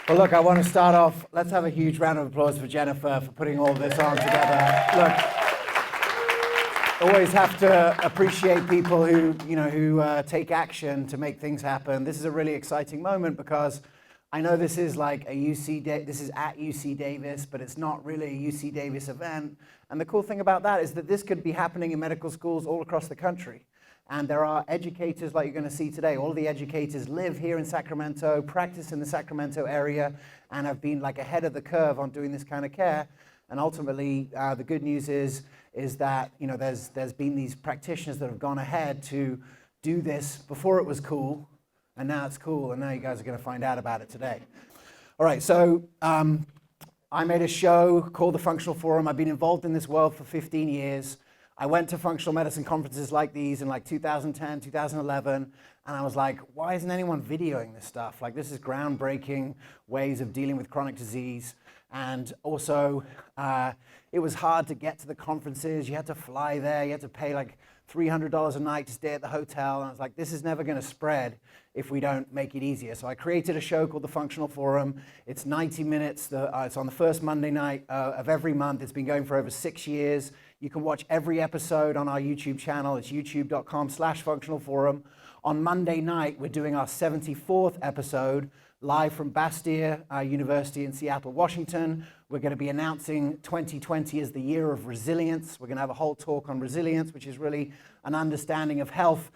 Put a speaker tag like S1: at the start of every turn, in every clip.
S1: Well, look, I want to start off. Let's have a huge round of applause for Jennifer for putting all this on together. Look, always have to appreciate people who take action to make things happen. This is a really exciting moment because I know this is like this is at UC Davis, but it's not really a UC Davis event. And the cool thing about that is that this could be happening in medical schools all across the country. And there are educators like you're going to see today. All of the educators live here in Sacramento, practice in the Sacramento area, and have been like ahead of the curve on doing this kind of care. And ultimately, the good news is that there's been these practitioners that have gone ahead to do this before it was cool, and now it's cool, and now you guys are going to find out about it today. All right, so I made a show called the Functional Forum. I've been involved in this world for 15 years. I went to functional medicine conferences like these in like 2010, 2011, and I was like, why isn't anyone videoing this stuff? Like, this is groundbreaking ways of dealing with chronic disease. And also, it was hard to get to the conferences. You had to fly there. You had to pay like $300 a night to stay at the hotel. And I was like, this is never going to spread if we don't make it easier. So I created a show called the Functional Forum. It's 90 minutes. It's on the first Monday night of every month. It's been going for over 6 years. You can watch every episode on our YouTube channel. It's youtube.com/functionalforum. On Monday night, we're doing our 74th episode live from Bastyr University in Seattle, Washington. We're going to be announcing 2020 as the year of resilience. We're going to have a whole talk on resilience, which is really an understanding of health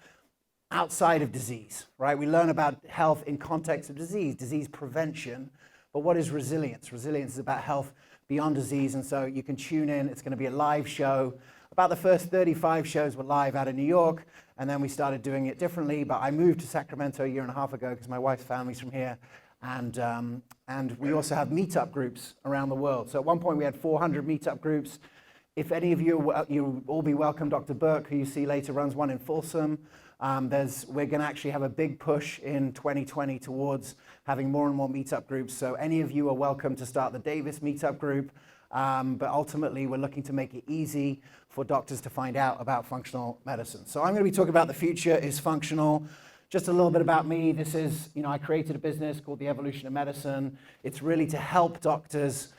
S1: outside of disease, right? We learn about health in context of disease prevention, but what is resilience? Resilience is about health beyond disease, and so you can tune in. It's going to be a live show. About the first 35 shows were live out of New York, and then we started doing it differently, but I moved to Sacramento a year and a half ago because my wife's family's from here, and we also have meetup groups around the world. So at one point we had 400 meetup groups. If any of you will all be welcome. Dr. Burke, who you see later, runs one in Folsom. We're going to actually have a big push in 2020 towards having more and more meetup groups. So any of you are welcome to start the Davis meetup group. But ultimately, we're looking to make it easy for doctors to find out about functional medicine. So I'm going to be talking about the future is functional. Just a little bit about me. This is, I created a business called The Evolution of Medicine. It's really to help doctors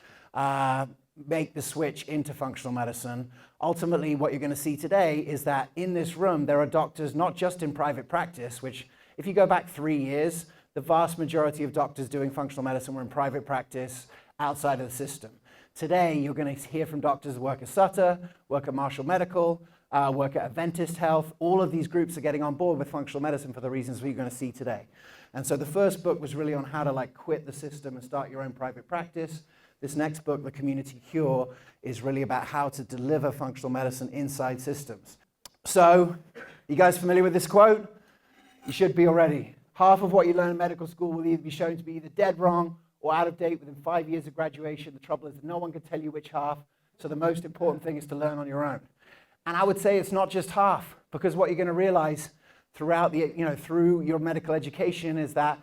S1: make the switch into functional medicine. Ultimately, what you're going to see today is that in this room, there are doctors not just in private practice, which if you go back 3 years, the vast majority of doctors doing functional medicine were in private practice outside of the system. Today, you're going to hear from doctors who work at Sutter, work at Marshall Medical, work at Adventist Health. All of these groups are getting on board with functional medicine for the reasons we're going to see today. And so the first book was really on how to quit the system and start your own private practice. This next book, The Community Cure, is really about how to deliver functional medicine inside systems. So, you guys familiar with this quote? You should be already. Half of what you learn in medical school will either be shown to be either dead wrong or out of date within 5 years of graduation. The trouble is that no one can tell you which half, so the most important thing is to learn on your own. And I would say it's not just half, because what you're going to realize throughout through your medical education is that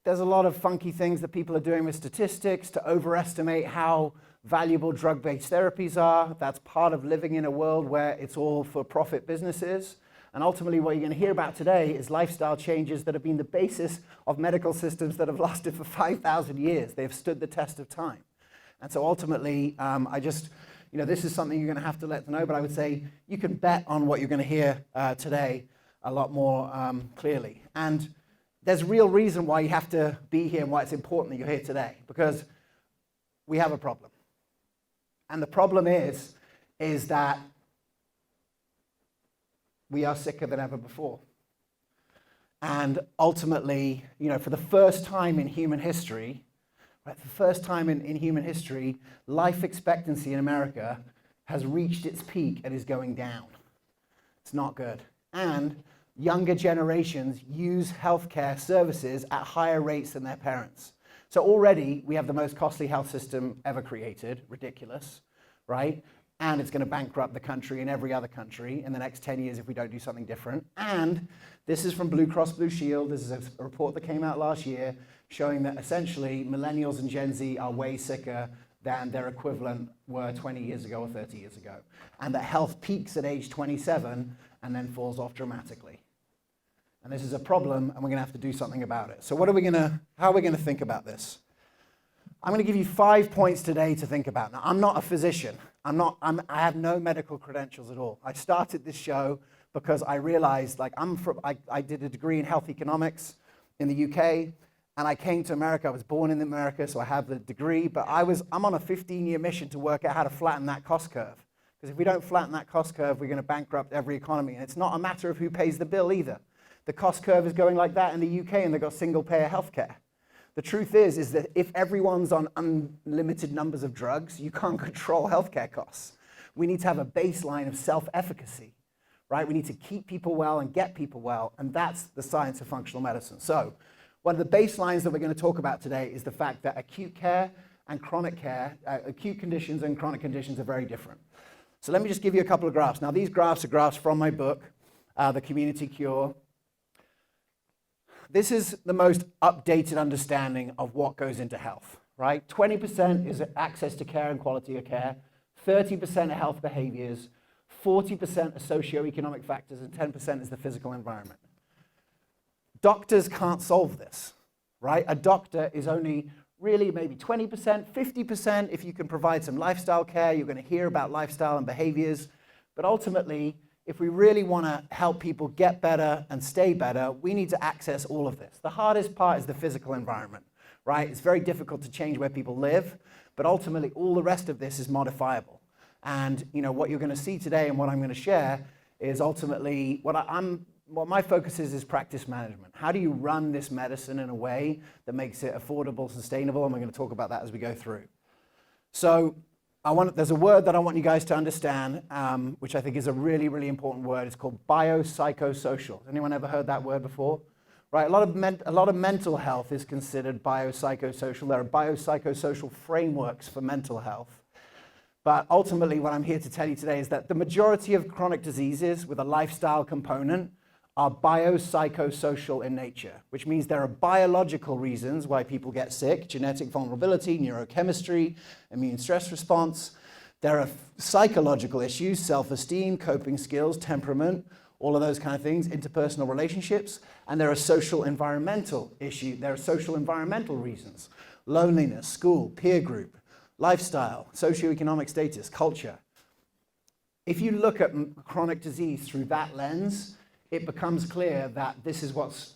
S1: there's a lot of funky things that people are doing with statistics to overestimate how valuable drug-based therapies are. That's part of living in a world where it's all for-profit businesses. And ultimately, what you're going to hear about today is lifestyle changes that have been the basis of medical systems that have lasted for 5,000 years. They've stood the test of time. And so ultimately, this is something you're going to have to let them know, but I would say you can bet on what you're going to hear today a lot more clearly. And there's real reason why you have to be here and why it's important that you're here today, because we have a problem. And the problem is that we are sicker than ever before. And ultimately, for the first time in human history, life expectancy in America has reached its peak and is going down. It's not good. And younger generations use healthcare services at higher rates than their parents. So already we have the most costly health system ever created, ridiculous, right? And it's going to bankrupt the country and every other country in the next 10 years if we don't do something different. And this is from Blue Cross Blue Shield. This is a report that came out last year showing that essentially millennials and Gen Z are way sicker than their equivalent were 20 years ago or 30 years ago. And that health peaks at age 27 and then falls off dramatically. and this is a problem, and we're going to have to do something about it. So how are we going to think about this? I'm going to give you 5 points today to think about. Now, I'm not a physician. I have no medical credentials at all. I started this show because I realized, like, I did a degree in health economics in the UK, and I came to America. I was born in America, so I have the degree, but I'm on a 15-year mission to work out how to flatten that cost curve. Because if we don't flatten that cost curve, we're going to bankrupt every economy. And it's not a matter of who pays the bill either. The cost curve is going like that in the UK, and they've got single-payer healthcare. The truth is that if everyone's on unlimited numbers of drugs, you can't control healthcare costs. We need to have a baseline of self-efficacy, right? We need to keep people well and get people well, and that's the science of functional medicine. So one of the baselines that we're going to talk about today is the fact that acute care and chronic care, acute conditions and chronic conditions are very different. So let me just give you a couple of graphs. Now, these graphs are graphs from my book, The Community Cure. This is the most updated understanding of what goes into health, right? 20% is access to care and quality of care, 30% are health behaviors, 40% are socioeconomic factors, and 10% is the physical environment. Doctors can't solve this, right? A doctor is only really maybe 20%, 50%. If you can provide some lifestyle care, you're going to hear about lifestyle and behaviors. But ultimately, if we really want to help people get better and stay better, we need to access all of this. The hardest part is the physical environment, right? It's very difficult to change where people live, but ultimately all the rest of this is modifiable. And what you're going to see today and what I'm going to share is ultimately what my focus is practice management. How do you run this medicine in a way that makes it affordable, sustainable? And we're going to talk about that as we go through. So there's a word that I want you guys to understand, which I think is a really, really important word. It's called biopsychosocial. Anyone ever heard that word before? Right, a lot of mental health is considered biopsychosocial. There are biopsychosocial frameworks for mental health. But ultimately, what I'm here to tell you today is that the majority of chronic diseases with a lifestyle component are biopsychosocial in nature, which means there are biological reasons why people get sick: genetic vulnerability, neurochemistry, immune stress response. There are psychological issues: self-esteem, coping skills, temperament, all of those kind of things, interpersonal relationships. And there are social environmental issues. There are social environmental reasons: loneliness, school, peer group, lifestyle, socioeconomic status, culture. If you look at chronic disease through that lens, it becomes clear that this is what's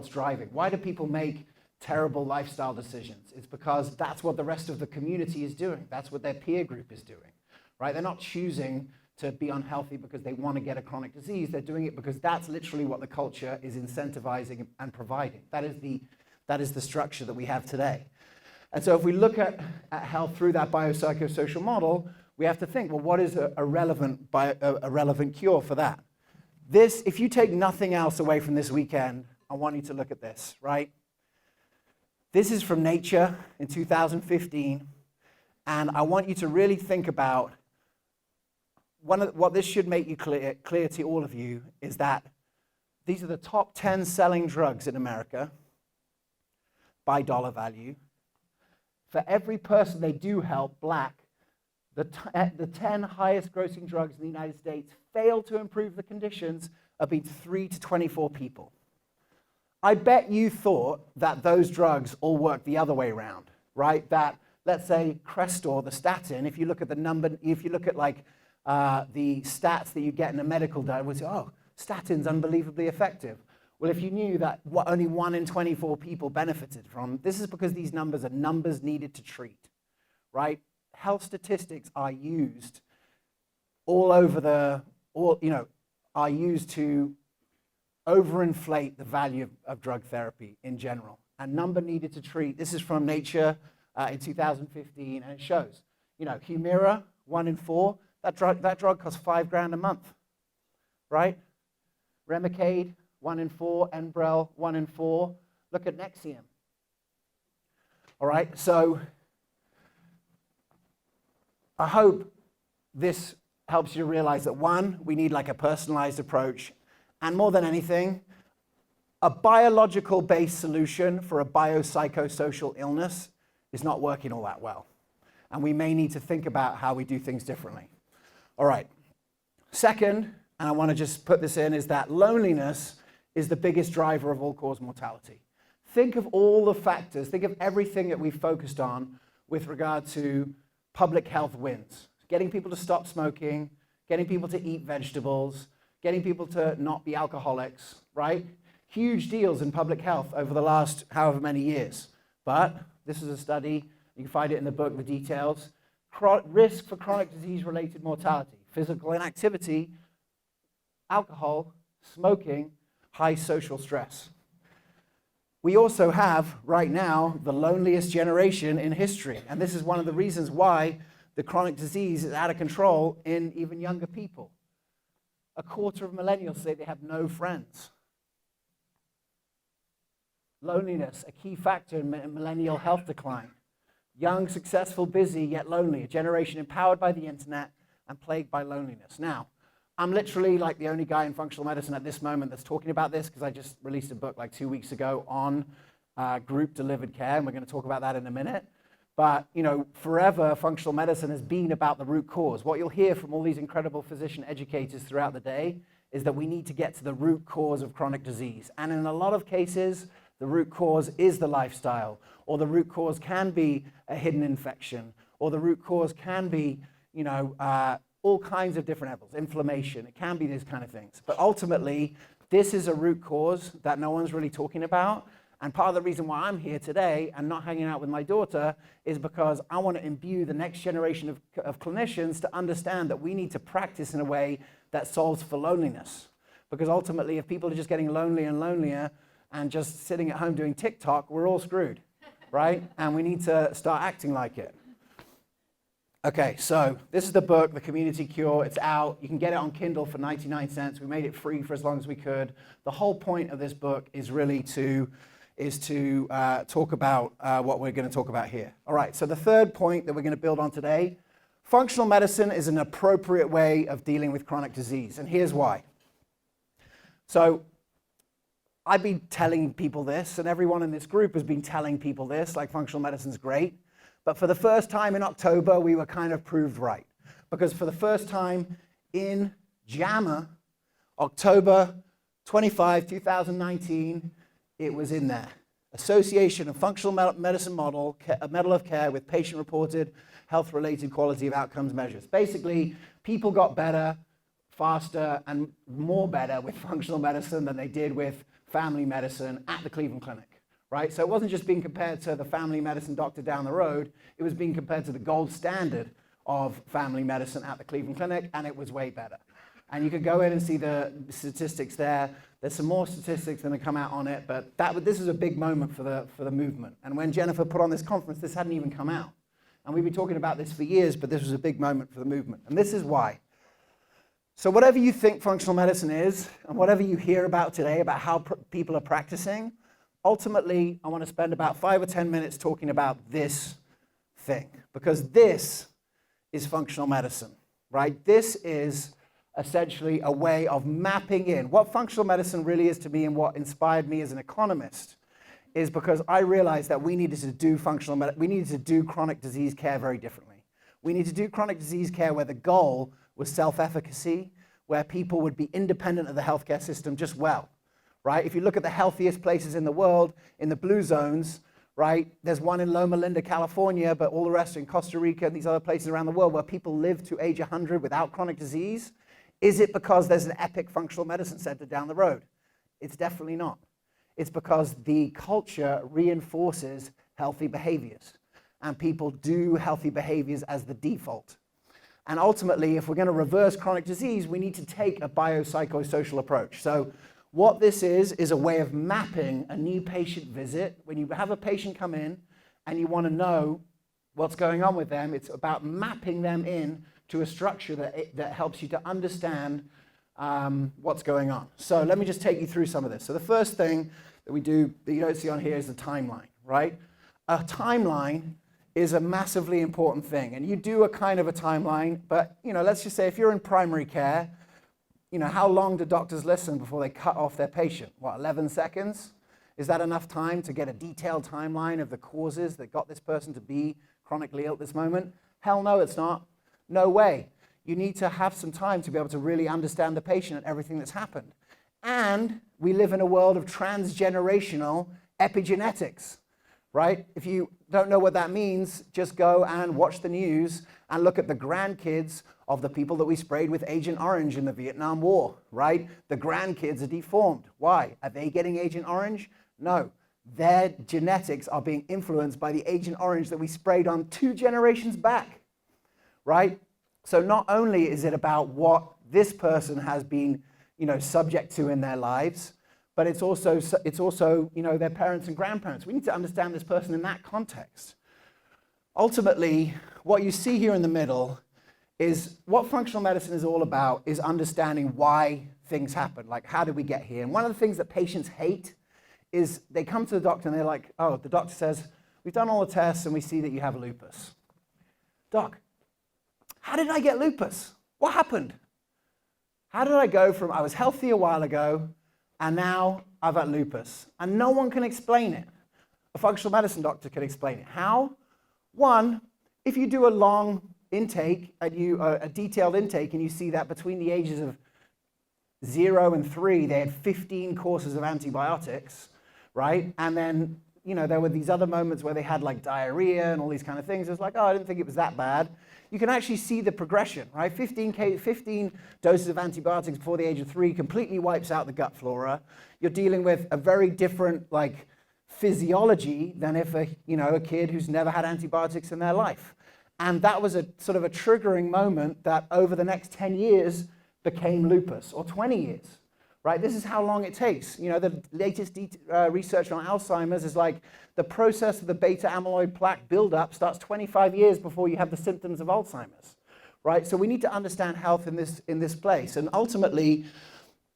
S1: driving. Why do people make terrible lifestyle decisions? It's because that's what the rest of the community is doing. That's what their peer group is doing, right? They're not choosing to be unhealthy because they want to get a chronic disease. They're doing it because that's literally what the culture is incentivizing and providing. That is the structure that we have today. And so if we look at health through that biopsychosocial model, we have to think, well, what is a relevant cure for that? If you take nothing else away from this weekend, I want you to look at this, right? This is from Nature in 2015, and I want you to really think about what this should make you clear to all of you is that these are the top 10 selling drugs in America by dollar value. For every person they do help, Black, the 10 highest grossing drugs in the United States fail to improve the conditions of between 3 to 24 people. I bet you thought that those drugs all work the other way around, right? That, let's say, Crestor, the statin, if you look at the number, if you look at the stats that you get in a medical diet, we'll say, oh, statin's unbelievably effective. Well, if you knew that only 1 in 24 people benefited from, this is because these numbers are numbers needed to treat, right? Health statistics are used are used to overinflate the value of drug therapy in general. And number needed to treat, this is from Nature in 2015, and it shows, Humira, 1 in 4, that drug costs $5,000 a month, right? Remicade, 1 in 4, Enbrel, 1 in 4. Look at Nexium. All right, so I hope this helps you realize that, one, we need a personalized approach, and more than anything, a biological-based solution for a biopsychosocial illness is not working all that well. And we may need to think about how we do things differently. All right. Second, and I want to just put this in, is that loneliness is the biggest driver of all-cause mortality. Think of all the factors, think of everything that we've focused on with regard to public health wins. Getting people to stop smoking, getting people to eat vegetables, getting people to not be alcoholics, right? Huge deals in public health over the last however many years. But this is a study, you can find it in the book, the details. Risk for chronic disease-related mortality, physical inactivity, alcohol, smoking, high social stress. We also have, right now, the loneliest generation in history. And this is one of the reasons why the chronic disease is out of control in even younger people. A quarter of millennials say they have no friends. Loneliness, a key factor in millennial health decline. Young, successful, busy, yet lonely. A generation empowered by the internet and plagued by loneliness. Now, I'm literally like the only guy in functional medicine at this moment that's talking about this because I just released a book like 2 weeks ago on group-delivered care, and we're going to talk about that in a minute. But, you know, forever, functional medicine has been about the root cause. What you'll hear from all these incredible physician educators throughout the day is that we need to get to the root cause of chronic disease. And in a lot of cases, the root cause is the lifestyle, or the root cause can be a hidden infection, or the root cause can be, you know, all kinds of different levels, inflammation. It can be these kind of things. But ultimately, this is a root cause that no one's really talking about. And part of the reason why I'm here today and not hanging out with my daughter is because I want to imbue the next generation of clinicians to understand that we need to practice in a way that solves for loneliness. Because ultimately, if people are just getting lonelier and lonelier and just sitting at home doing TikTok, we're all screwed, right? And we need to start acting like it. Okay, so this is the book, The Community Cure. It's out. You can get it on Kindle for 99 cents. We made it free for as long as we could. The whole point of this book is really to talk about what we're going to talk about here. All right, so the third point that we're going to build on today, functional medicine is an appropriate way of dealing with chronic disease, and here's why. So I've been telling people this, and everyone in this group has been telling people this, like functional medicine's great. But for the first time in October, we were kind of proved right. Because for the first time in JAMA, October 25, 2019, it was in there. Association of Functional Medicine Model, a Model of Care with Patient-Reported Health-Related Quality of Outcomes Measures. Basically, people got better, faster, and more better with functional medicine than they did with family medicine at the Cleveland Clinic. Right? So it wasn't just being compared to the family medicine doctor down the road, it was being compared to the gold standard of family medicine at the Cleveland Clinic, and it was way better. And you could go in and see the statistics there. There's some more statistics that have come out on it, but this is a big moment for the movement. And when Jennifer put on this conference, this hadn't even come out. And we've been talking about this for years, but this was a big moment for the movement. And this is why. So whatever you think functional medicine is, and whatever you hear about today about how people are practicing, ultimately, I want to spend about 5 or 10 minutes talking about this thing, because this is functional medicine, right? This is essentially a way of mapping in. What functional medicine really is to me and what inspired me as an economist is because I realized that we needed to do we needed to do chronic disease care very differently. We need to do chronic disease care where the goal was self-efficacy, where people would be independent of the healthcare system just well. Right? If you look at the healthiest places in the world, in the blue zones, right? There's one in Loma Linda, California, but all the rest are in Costa Rica and these other places around the world where people live to age 100 without chronic disease. Is it because there's an epic functional medicine center down the road? It's definitely not. It's because the culture reinforces healthy behaviors, and people do healthy behaviors as the default. And ultimately, if we're going to reverse chronic disease, we need to take a biopsychosocial approach. So what this is a way of mapping a new patient visit. When you have a patient come in and you want to know what's going on with them, it's about mapping them in to a structure that helps you to understand what's going on. So let me just take you through some of this. So the first thing that we do that you don't see on here is the timeline, right? A timeline is a massively important thing. And you do a kind of a timeline, but let's just say if you're in primary care, how long do doctors listen before they cut off their patient? What, 11 seconds? Is that enough time to get a detailed timeline of the causes that got this person to be chronically ill at this moment? Hell no, it's not. No way. You need to have some time to be able to really understand the patient and everything that's happened. And we live in a world of transgenerational epigenetics, right? If you don't know what that means, just go and watch the news and look at the grandkids of the people that we sprayed with Agent Orange in the Vietnam War, right? The grandkids are deformed. Why? Are they getting Agent Orange? No. Their genetics are being influenced by the Agent Orange that we sprayed on 2 generations back, right? So not only is it about what this person has been, subject to in their lives, but it's also, their parents and grandparents. We need to understand this person in that context. Ultimately, what you see here in the middle is what functional medicine is all about is understanding why things happen. Like, how did we get here? And one of the things that patients hate is they come to the doctor and they're like, oh, the doctor says, we've done all the tests and we see that you have lupus. Doc, how did I get lupus? What happened? How did I go from I was healthy a while ago and now I've got lupus? And no one can explain it. A functional medicine doctor can explain it. How? One, if you do a long intake, and a detailed intake, and you see that between the ages of 0 and 3, they had 15 courses of antibiotics, right? And then, there were these other moments where they had like diarrhea and all these kind of things. It's like, oh, I didn't think it was that bad. You can actually see the progression, right? 15 doses of antibiotics before the age of 3 completely wipes out the gut flora. You're dealing with a very different physiology than if a kid who's never had antibiotics in their life. And that was a sort of a triggering moment that over the next 10 years became lupus, or 20 years, right? This is how long it takes. The latest research on Alzheimer's is like the process of the beta amyloid plaque buildup starts 25 years before you have the symptoms of Alzheimer's, right? So we need to understand health in this place. And ultimately,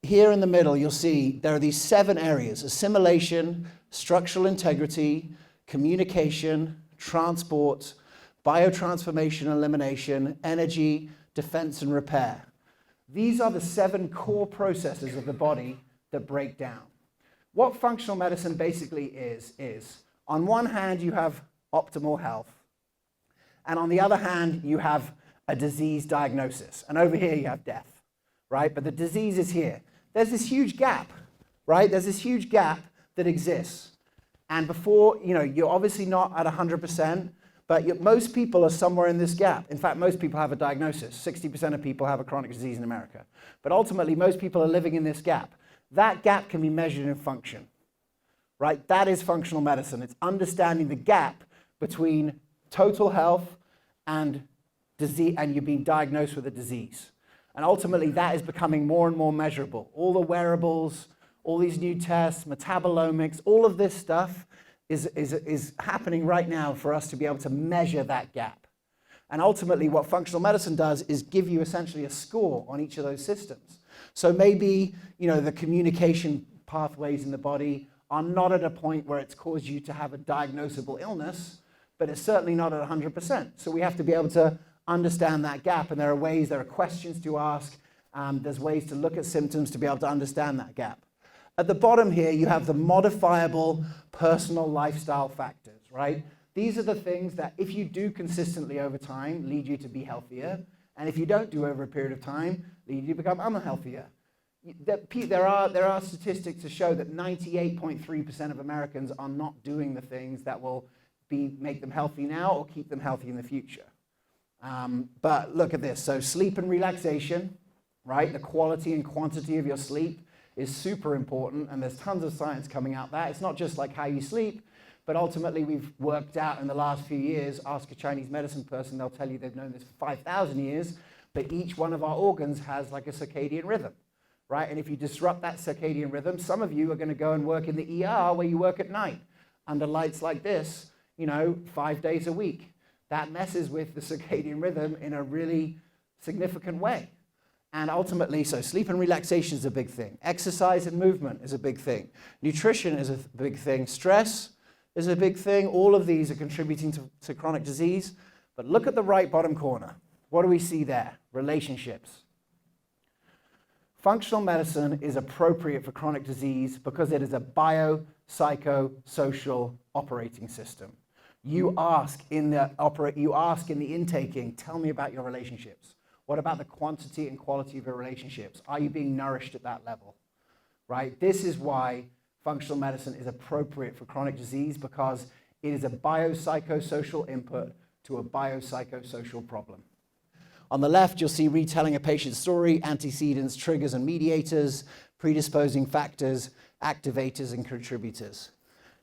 S1: here in the middle, you'll see there are these 7 areas: assimilation, structural integrity, communication, transport, biotransformation and elimination, energy, defense and repair. These are the 7 core processes of the body that break down. What functional medicine basically is on one hand you have optimal health, and on the other hand you have a disease diagnosis, and over here you have death, right? But the disease is here. There's this huge gap, right? There's this huge gap that exists. And before, you're obviously not at 100%, but most people are somewhere in this gap. In fact, most people have a diagnosis. 60% of people have a chronic disease in America. But ultimately, most people are living in this gap. That gap can be measured in function, right? That is functional medicine. It's understanding the gap between total health and disease, and you're being diagnosed with a disease. And ultimately, that is becoming more and more measurable. All the wearables, all these new tests, metabolomics, all of this stuff is happening right now for us to be able to measure that gap. And ultimately, what functional medicine does is give you essentially a score on each of those systems. So maybe, the communication pathways in the body are not at a point where it's caused you to have a diagnosable illness, but it's certainly not at 100%. So we have to be able to understand that gap, and there are questions to ask, there's ways to look at symptoms to be able to understand that gap. At the bottom here, you have the modifiable personal lifestyle factors, right? These are the things that if you do consistently over time, lead you to be healthier, and if you don't do over a period of time, lead you to become unhealthier. There are statistics to show that 98.3% of Americans are not doing the things that will make them healthy now or keep them healthy in the future. But look at this. So sleep and relaxation, right? The quality and quantity of your sleep is super important, and there's tons of science coming out that. It's not just like how you sleep, but ultimately we've worked out in the last few years, ask a Chinese medicine person, they'll tell you they've known this for 5,000 years, but each one of our organs has like a circadian rhythm, right? And if you disrupt that circadian rhythm, some of you are going to go and work in the ER where you work at night under lights like this, 5 days a week. That messes with the circadian rhythm in a really significant way. And ultimately, so sleep and relaxation is a big thing. Exercise and movement is a big thing. Nutrition is a big thing. Stress is a big thing. All of these are contributing to chronic disease. But look at the right bottom corner. What do we see there? Relationships. Functional medicine is appropriate for chronic disease because it is a biopsychosocial operating system. You ask in the intaking, tell me about your relationships. What about the quantity and quality of your relationships? Are you being nourished at that level? right? This is why functional medicine is appropriate for chronic disease, because it is a biopsychosocial input to a biopsychosocial problem. On the left, you'll see retelling a patient's story, antecedents, triggers and mediators, predisposing factors, activators and contributors.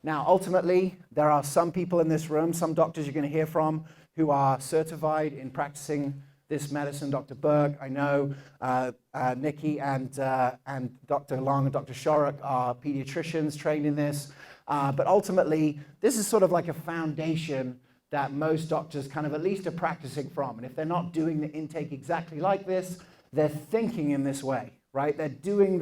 S1: Now, ultimately, there are some people in this room, some doctors you're going to hear from, who are certified in practicing this medicine. Dr. Berg, I know, Nikki and Dr. Long and Dr. Shorrock are pediatricians trained in this. But ultimately, this is sort of like a foundation that most doctors kind of at least are practicing from. And if they're not doing the intake exactly like this, they're thinking in this way, right? They're doing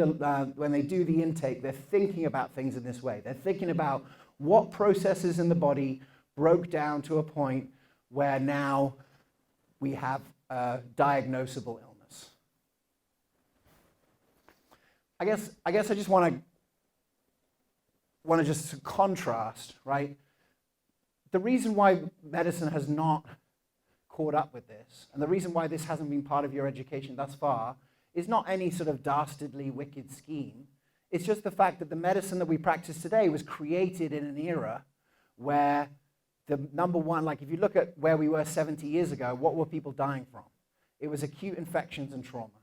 S1: when they do the intake, they're thinking about things in this way. They're thinking about what processes in the body broke down to a point where now we have a diagnosable illness. I guess I just want to just contrast, right? The reason why medicine has not caught up with this, and the reason why this hasn't been part of your education thus far, is not any sort of dastardly, wicked scheme. It's just the fact that the medicine that we practice today was created in an era where the number one, like if you look at where we were 70 years ago, what were people dying from? It was acute infections and trauma,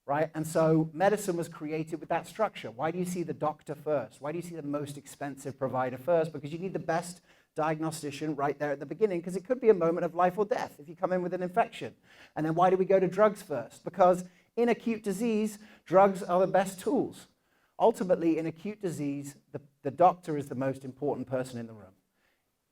S1: right? And so medicine was created with that structure. Why do you see the doctor first? Why do you see the most expensive provider first? Because you need the best diagnostician right there at the beginning, because it could be a moment of life or death if you come in with an infection. And then why do we go to drugs first? Because in acute disease, drugs are the best tools. Ultimately, in acute disease, the doctor is the most important person in the room.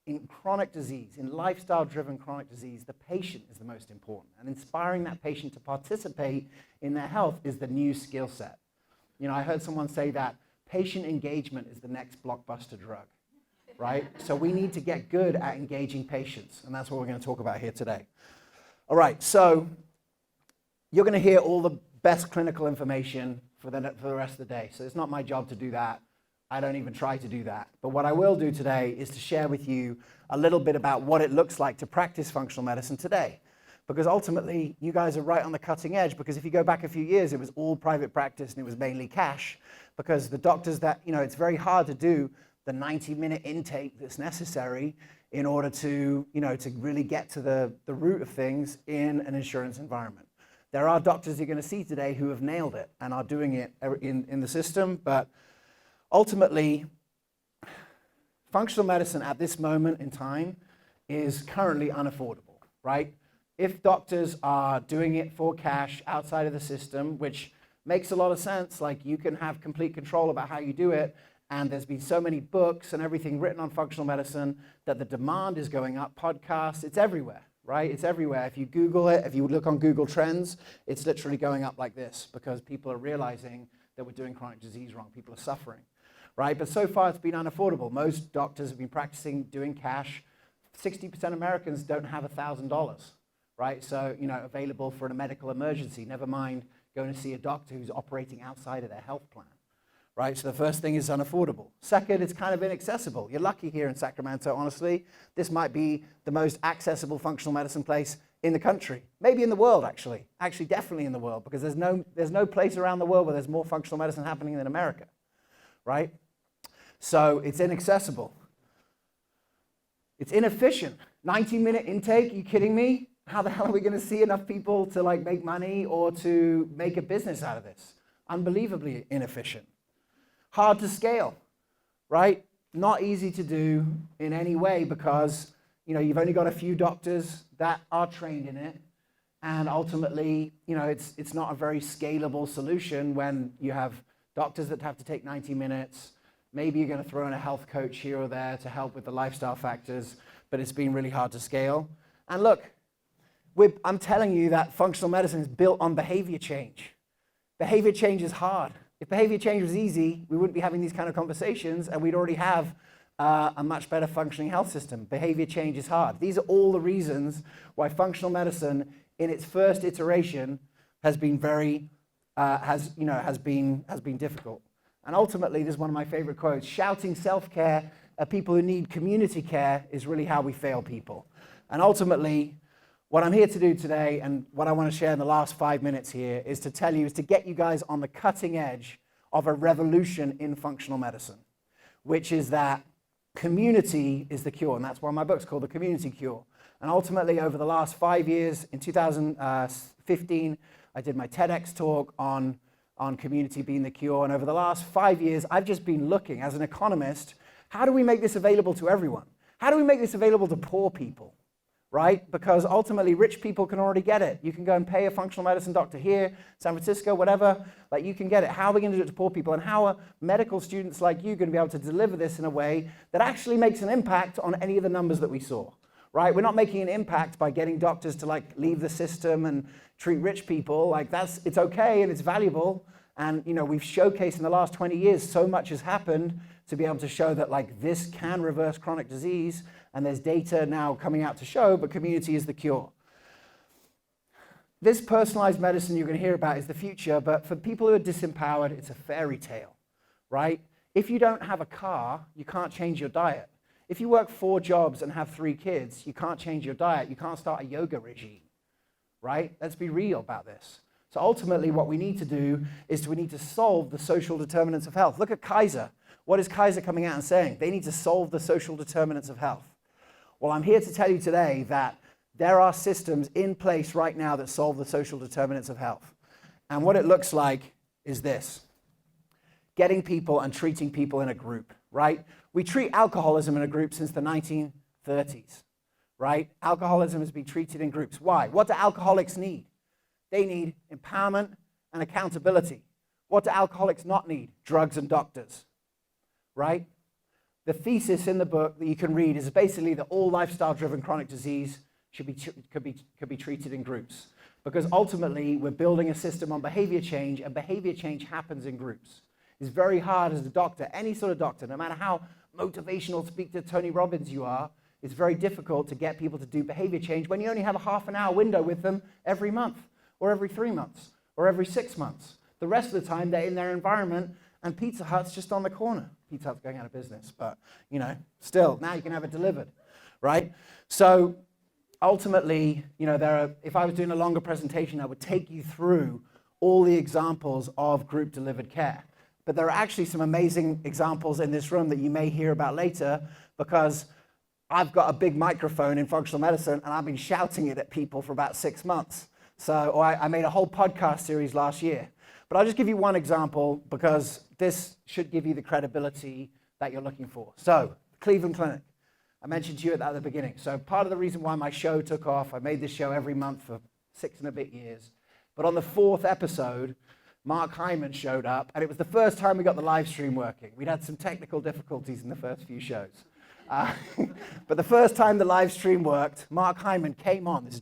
S1: In chronic disease, in lifestyle-driven chronic disease, the patient is the most important. And inspiring that patient to participate in their health is the new skill set. You know, I heard someone say that patient engagement is the next blockbuster drug, right? So we need to get good at engaging patients, and that's what we're going to talk about here today. All right, so you're going to hear all the best clinical information for the rest of the day. So it's not my job to do that. I don't even try to do that. But what I will do today is to share with you a little bit about what it looks like to practice functional medicine today. Because ultimately, you guys are right on the cutting edge, because if you go back a few years, it was all private practice and it was mainly cash, because the doctors that, you know, it's very hard to do the 90-minute intake that's necessary in order to, you know, to really get to the root of things in an insurance environment. There are doctors you're going to see today who have nailed it and are doing it in the system, but ultimately, functional medicine at this moment in time is currently unaffordable, right? If doctors are doing it for cash outside of the system, which makes a lot of sense, like you can have complete control about how you do it, and there's been so many books and everything written on functional medicine that the demand is going up, podcasts, it's everywhere, right? It's everywhere. If you Google it, if you look on Google Trends, it's literally going up like this because people are realizing that we're doing chronic disease wrong. People are suffering, right? But so far it's been unaffordable. Most doctors have been practicing doing cash. 60% of Americans don't have $1,000, right? So, you know, available for a medical emergency, never mind going to see a doctor who's operating outside of their health plan, right? So the first thing is unaffordable. Second, it's kind of inaccessible. You're lucky here in Sacramento, honestly. This might be the most accessible functional medicine place in the country, maybe in the world, actually definitely in the world, because there's no place around the world where there's more functional medicine happening than America, right? So it's inaccessible. It's inefficient. 90-minute intake, are you kidding me? How the hell are we going to see enough people to like make money or to make a business out of this? Unbelievably inefficient. Hard to scale, right? Not easy to do in any way because, you know, you've only got a few doctors that are trained in it, and ultimately, you know, it's not a very scalable solution when you have doctors that have to take 90 minutes. Maybe you're going to throw in a health coach here or there to help with the lifestyle factors, but it's been really hard to scale. And look, I'm telling you that functional medicine is built on behavior change. Behavior change is hard. If behavior change was easy, we wouldn't be having these kind of conversations, and we'd already have a much better functioning health system. Behavior change is hard. These are all the reasons why functional medicine, in its first iteration, has been difficult. And ultimately, this is one of my favorite quotes: shouting self-care at people who need community care is really how we fail people. And ultimately, what I'm here to do today, and what I want to share in the last 5 minutes here, is to get you guys on the cutting edge of a revolution in functional medicine, which is that community is the cure. And that's why my book's called The Community Cure. And ultimately, over the last 5 years, in 2015, I did my TEDx talk on community being the cure. And over the last 5 years, I've just been looking, as an economist, how do we make this available to everyone? How do we make this available to poor people, right? Because ultimately, rich people can already get it. You can go and pay a functional medicine doctor here, San Francisco, whatever, like you can get it. How are we going to do it to poor people? And how are medical students like you going to be able to deliver this in a way that actually makes an impact on any of the numbers that we saw, right? We're not making an impact by getting doctors to like leave the system and treat rich people. Like it's okay and it's valuable. And we've showcased in the last 20 years, so much has happened to be able to show that like this can reverse chronic disease. And there's data now coming out to show, but community is the cure. This personalized medicine you're going to hear about is the future, but for people who are disempowered, it's a fairy tale, right? If you don't have a car, you can't change your diet. If you work 4 jobs and have 3 kids, you can't change your diet. You can't start a yoga regime, right? Let's be real about this. So ultimately, what we need to do is we need to solve the social determinants of health. Look at Kaiser. What is Kaiser coming out and saying? They need to solve the social determinants of health. Well, I'm here to tell you today that there are systems in place right now that solve the social determinants of health. And what it looks like is this: getting people and treating people in a group, right? We treat alcoholism in a group since the 1930s, right? Alcoholism has been treated in groups. Why? What do alcoholics need? They need empowerment and accountability. What do alcoholics not need? Drugs and doctors, right? The thesis in the book that you can read is basically that all lifestyle-driven chronic disease could be treated in groups, because ultimately we're building a system on behavior change, and behavior change happens in groups. It's very hard as a doctor, any sort of doctor, no matter how motivational speaker Tony Robbins you are, it's very difficult to get people to do behavior change when you only have a half an hour window with them every month, or every 3 months, or every 6 months. The rest of the time they're in their environment, and Pizza Hut's just on the corner. Pizza Hut's going out of business, but still, now you can have it delivered, right? So ultimately, if I was doing a longer presentation, I would take you through all the examples of group delivered care. But there are actually some amazing examples in this room that you may hear about later, because I've got a big microphone in functional medicine and I've been shouting it at people for about 6 months. So I made a whole podcast series last year. But I'll just give you one example, because this should give you the credibility that you're looking for. So, Cleveland Clinic. I mentioned to you at the beginning. So part of the reason why my show took off, I made this show every month for 6 and a bit years. But on the 4th episode, Mark Hyman showed up, and it was the first time we got the live stream working. We'd had some technical difficulties in the first few shows. But the first time the live stream worked, Mark Hyman came on, this is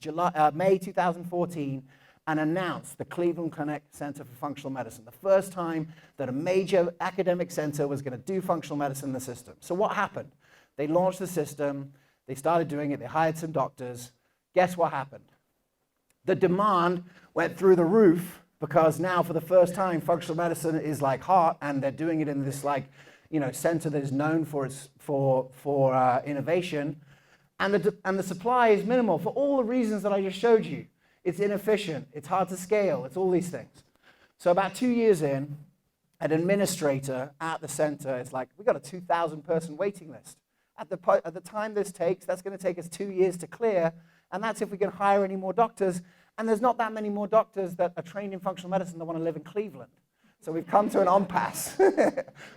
S1: May 2014, and announced the Cleveland Clinic Center for Functional Medicine. The first time that a major academic center was going to do functional medicine in the system. So what happened? They launched the system, they started doing it, they hired some doctors. Guess what happened? The demand went through the roof, because now for the first time functional medicine is like hot, and they're doing it in this center that is known for innovation, and the supply is minimal for all the reasons that I just showed you. It's inefficient, it's hard to scale, it's all these things. So about 2 years in, an administrator at the center is like, we got a 2,000 person waiting list. At the time this takes, that's going to take us 2 years to clear, and that's if we can hire any more doctors, and there's not that many more doctors that are trained in functional medicine that want to live in Cleveland. So we've come to an impasse.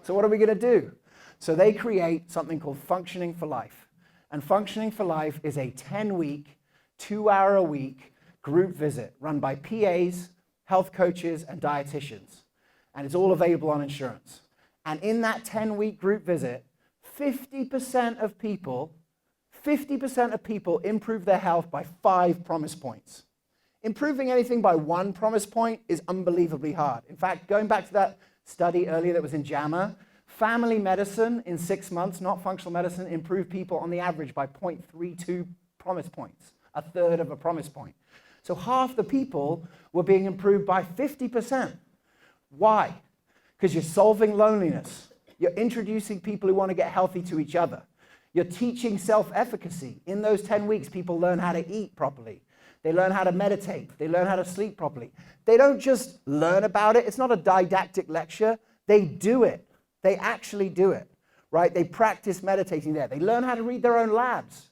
S1: So what are we going to do? So they create something called Functioning for Life. And Functioning for Life is a 10-week, 2-hour-a-week group visit run by PAs, health coaches, and dietitians. And it's all available on insurance. And in that 10-week group visit, 50% of people improve their health by 5 promise points. Improving anything by 1 promise point is unbelievably hard. In fact, going back to that study earlier that was in JAMA, family medicine in 6 months, not functional medicine, improved people on the average by 0.32 promise points, a third of a promise point. So half the people were being improved by 50%. Why? Because you're solving loneliness. You're introducing people who want to get healthy to each other. You're teaching self-efficacy. In those 10 weeks, people learn how to eat properly. They learn how to meditate. They learn how to sleep properly. They don't just learn about it. It's not a didactic lecture. They do it. They actually do it, right? They practice meditating there. They learn how to read their own labs,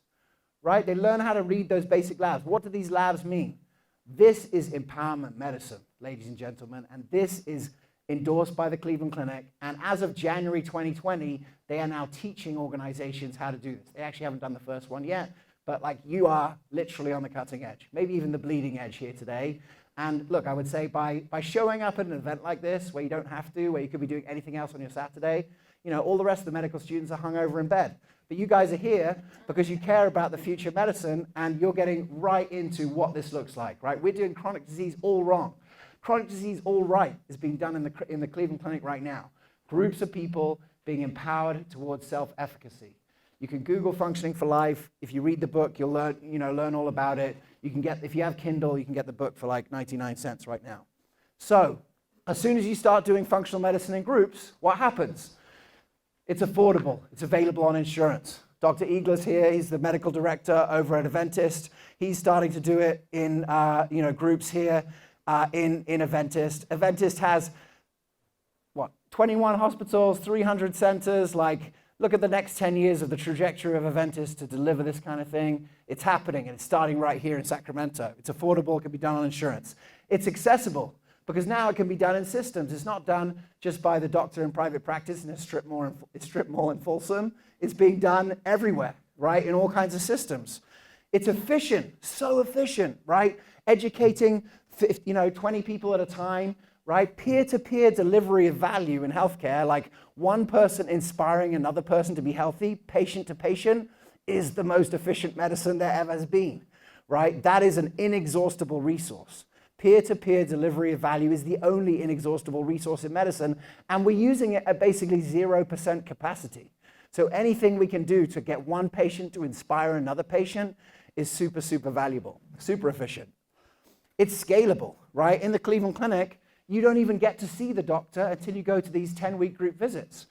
S1: right? They learn how to read those basic labs. What do these labs mean? This is empowerment medicine, ladies and gentlemen, and this is endorsed by the Cleveland Clinic. And as of January 2020, they are now teaching organizations how to do this. They actually haven't done the first one yet, but like you are literally on the cutting edge, maybe even the bleeding edge here today. And look, I would say by showing up at an event like this, where you don't have to, where you could be doing anything else on your Saturday, you know, all the rest of the medical students are hungover in bed. But you guys are here because you care about the future of medicine, and you're getting right into what this looks like, right? We're doing chronic disease all wrong. Chronic disease all right is being done in the Cleveland Clinic right now. Groups of people being empowered towards self-efficacy. You can Google Functioning for Life. If you read the book, you'll learn all about it. You can get, if you have Kindle, you can get the book for like 99 cents right now. So, as soon as you start doing functional medicine in groups, what happens? It's affordable. It's available on insurance. Dr. Eagler's here. He's the medical director over at Adventist. He's starting to do it in groups here in Adventist. Adventist has, 21 hospitals, 300 centers. Like, look at the next 10 years of the trajectory of Adventist to deliver this kind of thing. It's happening, and it's starting right here in Sacramento. It's affordable. It can be done on insurance. It's accessible, because now it can be done in systems. It's not done just by the doctor in private practice in a strip mall in Folsom. It's being done everywhere, right, in all kinds of systems. It's efficient, so efficient, right? Educating 20 people at a time, right? Peer-to-peer delivery of value in healthcare, like one person inspiring another person to be healthy, patient to patient, is the most efficient medicine there ever has been, right? That is an inexhaustible resource. Peer-to-peer delivery of value is the only inexhaustible resource in medicine, and we're using it at basically 0% capacity. So anything we can do to get one patient to inspire another patient is super, super valuable, super efficient. It's scalable, right? In the Cleveland Clinic, you don't even get to see the doctor until you go to these 10-week group visits.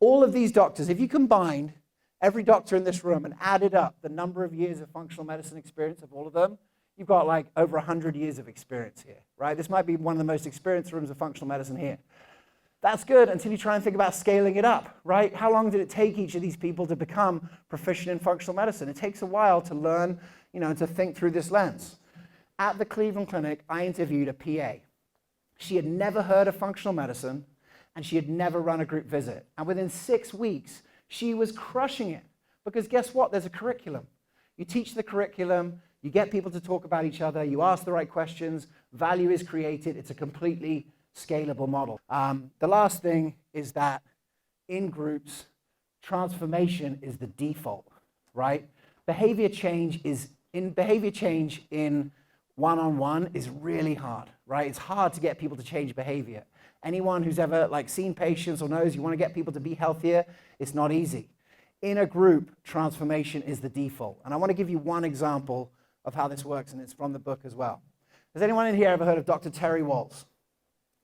S1: All of these doctors, if you combined every doctor in this room and added up the number of years of functional medicine experience of all of them, you've got like over 100 years of experience here, right? This might be one of the most experienced rooms of functional medicine here. That's good until you try and think about scaling it up, right? How long did it take each of these people to become proficient in functional medicine? It takes a while to learn, to think through this lens. At the Cleveland Clinic, I interviewed a PA. She had never heard of functional medicine, and she had never run a group visit. And within 6 weeks, she was crushing it. Because guess what? There's a curriculum. You teach the curriculum, you get people to talk about each other, you ask the right questions, value is created. It's a completely scalable model. The last thing is that in groups, transformation is the default, right? Behavior change in one-on-one is really hard, right? It's hard to get people to change behavior. Anyone who's ever seen patients or knows you want to get people to be healthier, it's not easy. In a group, transformation is the default. And I want to give you one example of how this works, and it's from the book as well. Has anyone in here ever heard of Dr. Terry Walls?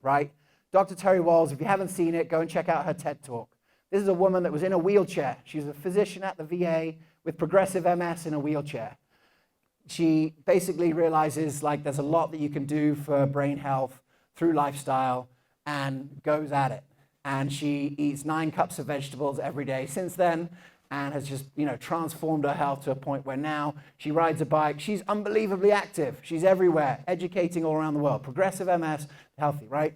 S1: Right? Dr. Terry Walls, if you haven't seen it, go and check out her TED Talk. This is a woman that was in a wheelchair. She was a physician at the VA with progressive MS in a wheelchair. She basically realizes there's a lot that you can do for brain health through lifestyle, and goes at it. And she eats 9 cups of vegetables every day since then, and has just transformed her health to a point where now she rides a bike. She's unbelievably active. She's everywhere, educating all around the world. Progressive MS, healthy, right?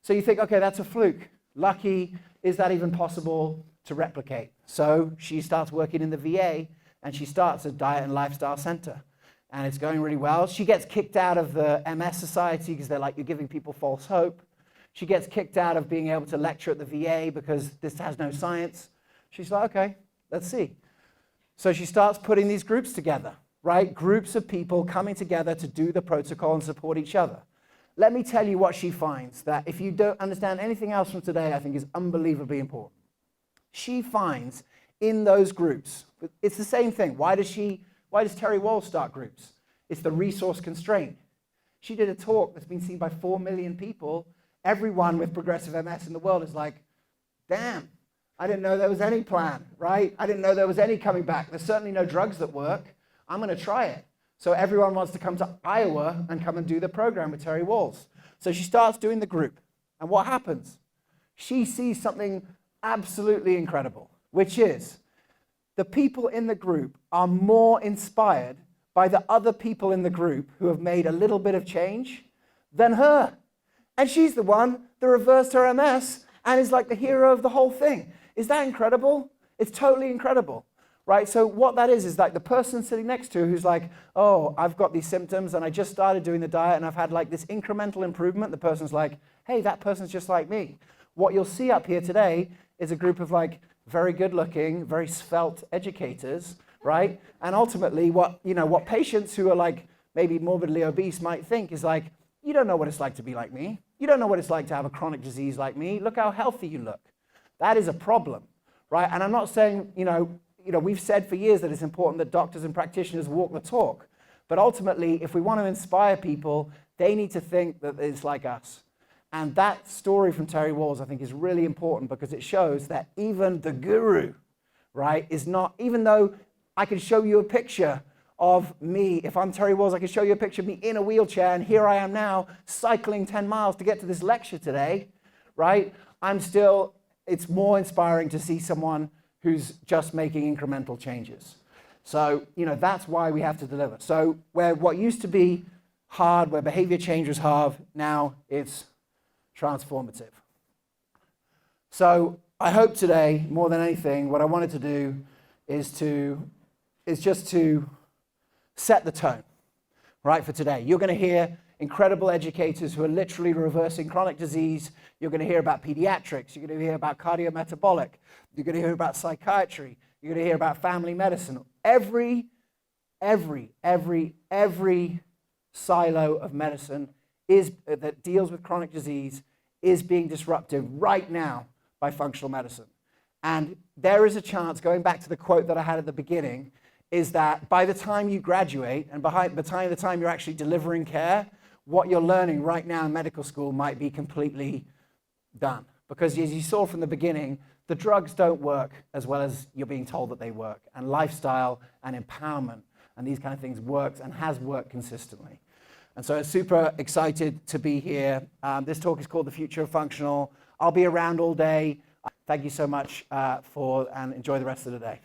S1: So you think, okay, that's a fluke. Lucky, is that even possible to replicate? So she starts working in the VA, and she starts a diet and lifestyle center. And it's going really well. She gets kicked out of the MS Society because they're like, you're giving people false hope. She gets kicked out of being able to lecture at the VA because this has no science. She's like, okay, let's see. So she starts putting these groups together, right? Groups of people coming together to do the protocol and support each other. Let me tell you what she finds that if you don't understand anything else from today, I think is unbelievably important. She finds in those groups, it's the same thing. Why does Terry Walls start groups? It's the resource constraint. She did a talk that's been seen by 4 million people. Everyone with progressive MS in the world is like, damn, I didn't know there was any plan, right? I didn't know there was any coming back. There's certainly no drugs that work. I'm going to try it. So everyone wants to come to Iowa and come and do the program with Terry Walls. So she starts doing the group. And what happens? she sees something absolutely incredible, which is the people in the group are more inspired by the other people in the group who have made a little bit of change than her. And she's the one that reversed her MS and is like the hero of the whole thing. Is that incredible? It's totally incredible, right? So what that is like the person sitting next to her who's like, oh, I've got these symptoms and I just started doing the diet and I've had like this incremental improvement. The person's like, hey, that person's just like me. What you'll see up here today is a group of like very good looking, very svelte educators, right? And ultimately what patients who are like maybe morbidly obese might think is like, you don't know what it's like to be like me. You don't know what it's like to have a chronic disease like me. Look how healthy you look. That is a problem, right? And I'm not saying, we've said for years that it's important that doctors and practitioners walk the talk. But ultimately, if we want to inspire people, they need to think that it's like us. And that story from Terry Wahls, I think, is really important because it shows that even the guru, right, is not, even though I can show you a picture of me, if I'm Terry Wahls, I can show you a picture of me in a wheelchair, and here I am now cycling 10 miles to get to this lecture today, right? It's more inspiring to see someone who's just making incremental changes. So, that's why we have to deliver. So where what used to be hard, where behavior change was hard, now it's transformative. So I hope today, more than anything, what I wanted to do is just to set the tone, right, for today. You're going to hear incredible educators who are literally reversing chronic disease. You're going to hear about pediatrics. You're going to hear about cardiometabolic. You're going to hear about psychiatry. You're going to hear about family medicine. Every silo of medicine that deals with chronic disease is being disrupted right now by functional medicine. And there is a chance, going back to the quote that I had at the beginning, is that by the time you graduate and by the time you're actually delivering care, what you're learning right now in medical school might be completely done. Because as you saw from the beginning, the drugs don't work as well as you're being told that they work. And lifestyle and empowerment and these kind of things works and has worked consistently. And so I'm super excited to be here. This talk is called The Future of Functional. I'll be around all day. Thank you so much and enjoy the rest of the day.